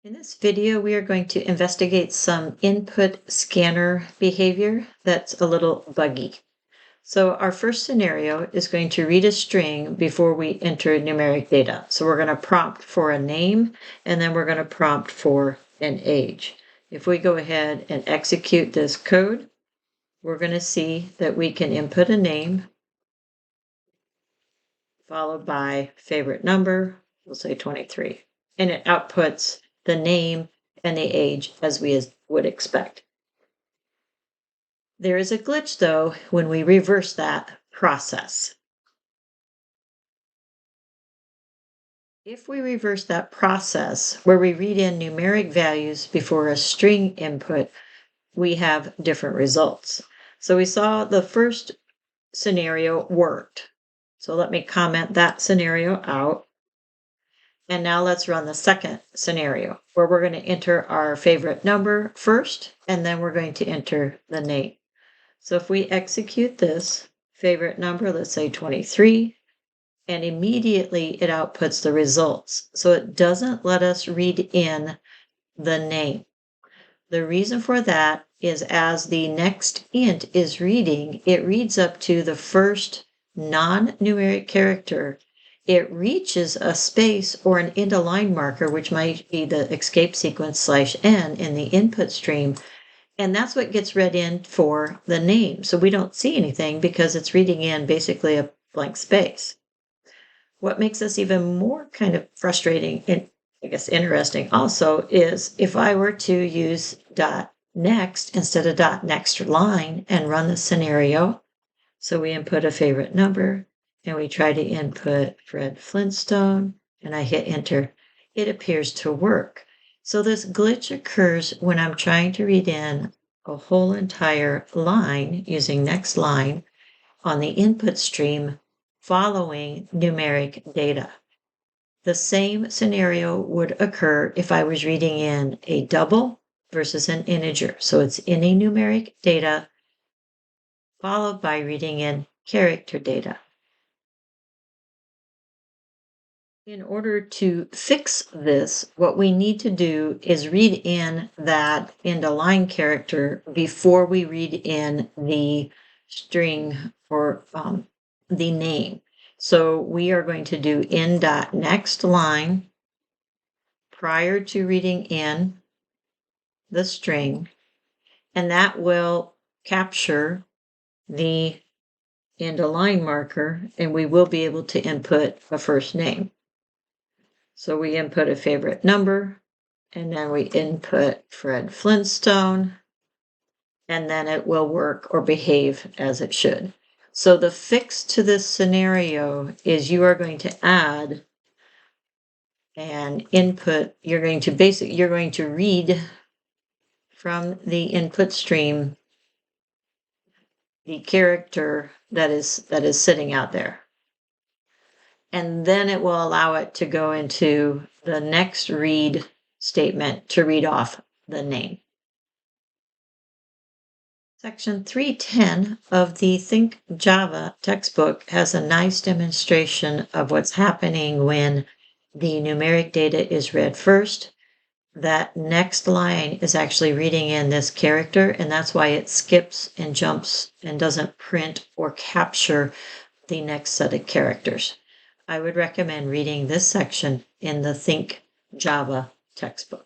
In this video, we are going to investigate some input scanner behavior that's a little buggy. So our first scenario is going to read a string before we enter numeric data. So we're going to prompt for a name, and then we're going to prompt for an age. If we go ahead and execute this code, we're going to see that we can input a name, followed by favorite number, we'll say 23, and it outputs the name and the age as we would expect. There is a glitch, though, when we reverse that process. If we reverse that process where we read in numeric values before a string input, we have different results. So we saw the first scenario worked. So let me comment that scenario out. And now let's run the second scenario where we're going to enter our favorite number first, and then we're going to enter the name. So if we execute this favorite number, let's say 23, and immediately it outputs the results. So it doesn't let us read in the name. The reason for that is as the next int is reading, it reads up to the first non-numeric character. It reaches a space or an end line marker, which might be the escape sequence /n in the input stream. And that's what gets read in for the name. So we don't see anything because it's reading in basically a blank space. What makes this even more kind of frustrating and I guess interesting also is if I were to use .next instead of .next line and run the scenario. So we input a favorite number and we try to input Fred Flintstone and I hit enter. It appears to work. So this glitch occurs when I'm trying to read in a whole entire line using next line on the input stream following numeric data. The same scenario would occur if I was reading in a double versus an integer. So it's any numeric data followed by reading in character data. In order to fix this, what we need to do is read in that end of line character before we read in the string or the name. So we are going to do in.next line prior to reading in the string, and that will capture the end of line marker, and we will be able to input a first name. So we input a favorite number, and then we input Fred Flintstone, and then it will work or behave as it should. So the fix to this scenario is you are going to add an input. You're going to read from the input stream the character that is sitting out there. And then it will allow it to go into the next read statement to read off the name. Section 310 of the Think Java textbook has a nice demonstration of what's happening when the numeric data is read first. That next line is actually reading in this character, and that's why it skips and jumps and doesn't print or capture the next set of characters. I would recommend reading this section in the Think Java textbook.